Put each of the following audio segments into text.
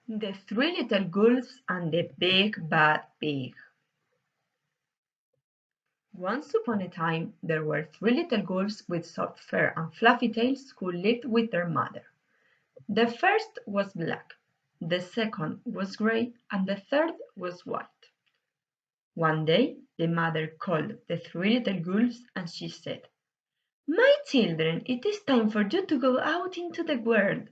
The Three Little Gulls and the Big Bad Pig. Once upon a time, there were three little gulls with soft fur and fluffy tails who lived with their mother. The first was black, the second was gray, and the third was white. One day, the mother called the three little gulls and she said, "My children, it is time for you to go out into the world.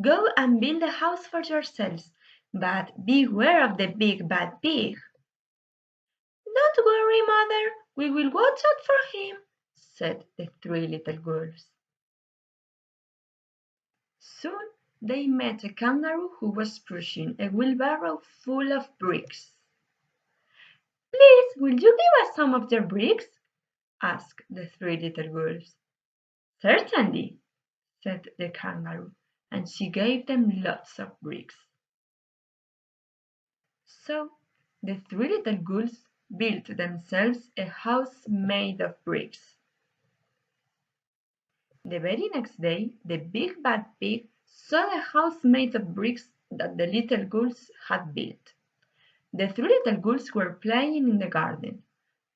Go and build a house for yourselves, but beware of the big bad pig." "Don't worry, mother, we will watch out for him," said the three little girls. Soon they met a kangaroo who was pushing a wheelbarrow full of bricks. "Please, will you give us some of your bricks?" asked the three little girls. "Certainly," said the kangaroo, and she gave them lots of bricks. So the three little girls built themselves a house made of bricks. The very next day, the big bad pig saw the house made of bricks that the little gulls had built. The three little gulls were playing in the garden.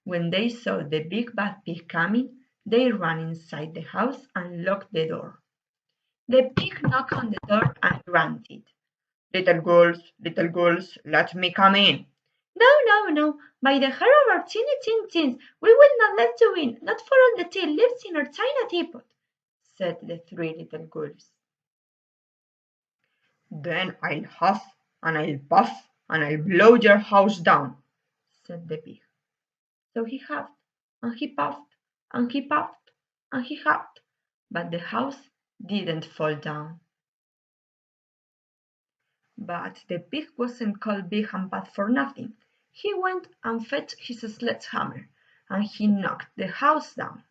When they saw the big bad pig coming, they ran inside the house and locked the door. The pig knocked on the door and grunted, little gulls, let me come in." "No, no, no, by the hair of our teeny tins, we will not let you in, not for all the tea lives in our china teapot," said the three little gulls. "Then I'll huff and I'll puff and I'll blow your house down," said the pig. So he huffed and he puffed and he puffed and he huffed, but the house didn't fall down. But the pig wasn't called big and bad for nothing. He went and fetched his sledgehammer, and he knocked the house down.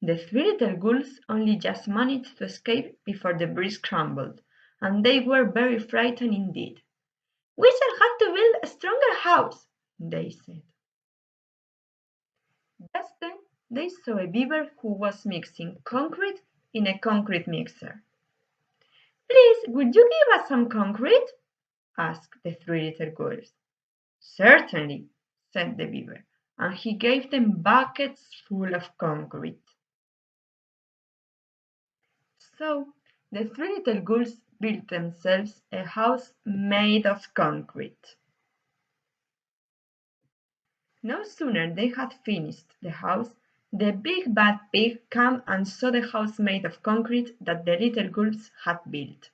The three little gulls only just managed to escape before the bricks crumbled, and they were very frightened indeed. "We shall have to build a stronger house," they said. Just then they saw a beaver who was mixing concrete in a concrete mixer. "Please, would you give us some concrete?" asked the three little girls. "Certainly," said the beaver, and he gave them buckets full of concrete. So the three little girls built themselves a house made of concrete. No sooner they had finished the house, the big bad pig came and saw the house made of concrete that the little girls had built.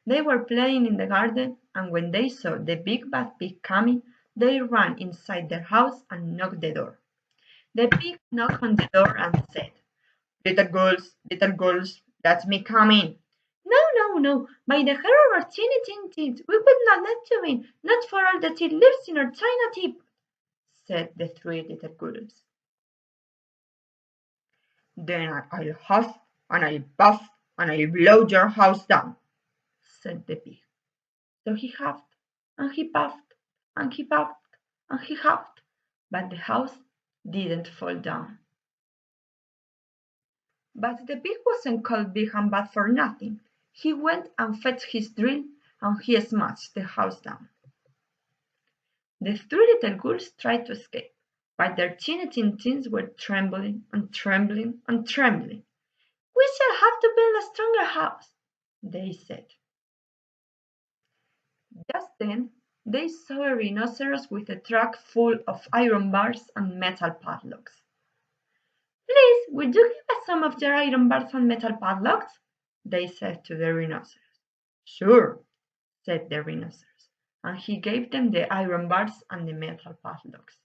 They were playing in the garden, and when they saw the big bad pig coming, they ran inside their house and knocked the door. The pig knocked on the door and said, little girls, let me come in." "No, no, no, by the hair of our teeny tins, we would not let you in, not for all the tea lives in our china teapot," said the three little girls. "Then I'll huff and I'll puff and I'll blow your house down," said the pig. So he huffed and he puffed and he puffed and he huffed, but the house didn't fall down. But the pig wasn't called big and bad for nothing. He went and fetched his drill and he smashed the house down. The three little girls tried to escape, but their teeny tins were trembling and trembling and trembling. "We shall have to build a stronger house," they said. Just then they saw a rhinoceros with a truck full of iron bars and metal padlocks. "Please, would you give us some of your iron bars and metal padlocks?" they said to the rhinoceros. "Sure," said the rhinoceros, and he gave them the iron bars and the metal padlocks.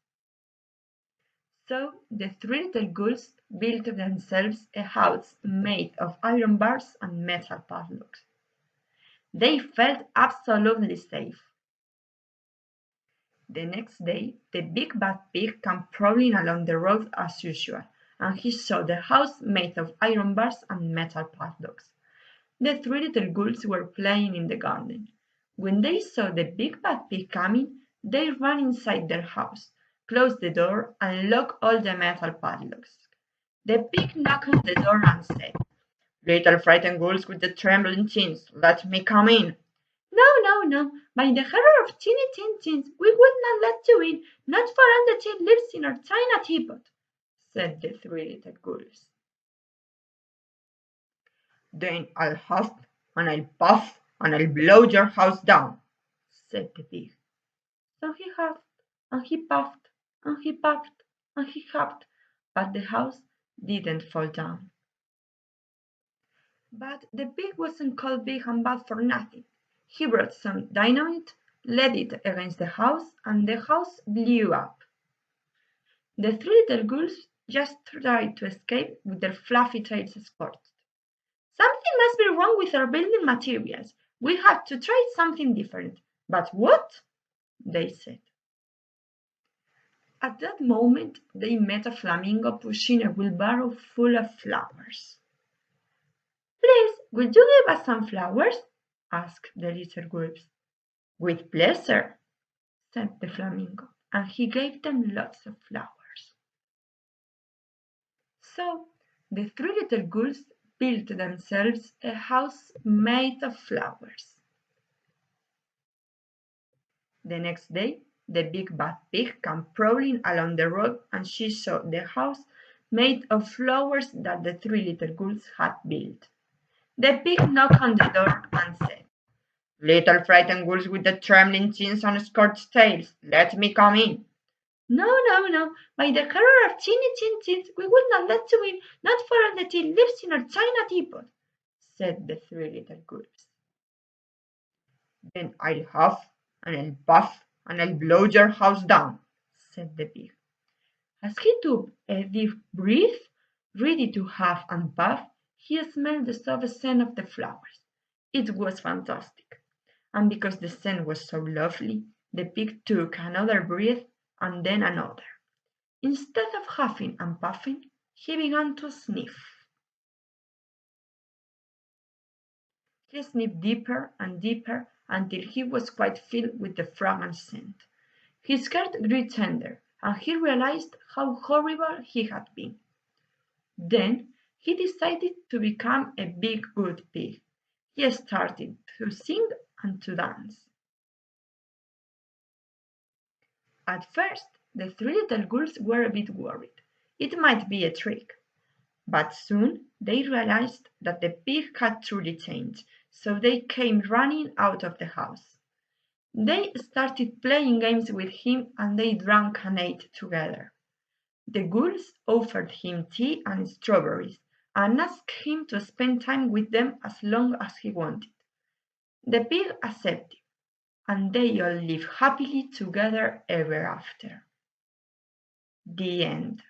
So the three little gulls built themselves a house made of iron bars and metal padlocks. They felt absolutely safe. The next day the big bad pig came prowling along the road as usual, and he saw the house made of iron bars and metal padlocks. The three little gulls were playing in the garden. When they saw the big bad pig coming, they ran inside their house, closed the door, and locked all the metal padlocks. The pig knocked on the door and said, "Little frightened gulls with the trembling chins, let me come in." "No, no, by the horror of teeny tin tins, we would not let you in, not for all the tea lives in our china teapot, said the three little girls. Then I'll huff, and I'll puff, and I'll blow your house down, said the pig. So he huffed, and he puffed, and he puffed, and he huffed, but the house didn't fall down. But the pig wasn't called big and bad for nothing. He brought some dynamite, laid it against the house, and the house blew up. The three little girls just tried to escape with their fluffy tails scorched. Something must be wrong with our building materials. We have to try something different. But what? They said. At that moment, they met a flamingo pushing a wheelbarrow full of flowers. Please, would you give us some flowers? Asked the little girls. With pleasure, said the flamingo, and he gave them lots of flowers. So the three little girls built themselves a house made of flowers. The next day, the big bad pig came prowling along the road, and she saw the house made of flowers that the three little girls had built. The pig knocked on the door and said, Little frightened girls with the trembling chins and scorched tails, let me come in. No, no, no, by the horror of teeny tin tins, we would not let you in, not for all the tea lives in our china teapot, said the three little girls. Then I'll huff, and I'll puff, and I'll blow your house down, said the pig. As he took a deep breath, ready to huff and puff, he smelled the soft scent of the flowers. It was fantastic, and because the scent was so lovely, the pig took another breath and then another. Instead of huffing and puffing, he began to sniff. He sniffed deeper and deeper until he was quite filled with the fragrant scent. His heart grew tender, and he realized how horrible he had been. Then he decided to become a big good pig. He started to sing and to dance. At first, the three little girls were a bit worried. It might be a trick. But soon they realized that the pig had truly changed, so they came running out of the house. They started playing games with him, and they drank and ate together. The girls offered him tea and strawberries and asked him to spend time with them as long as he wanted. The pig accepted, and they all lived happily together ever after. The end.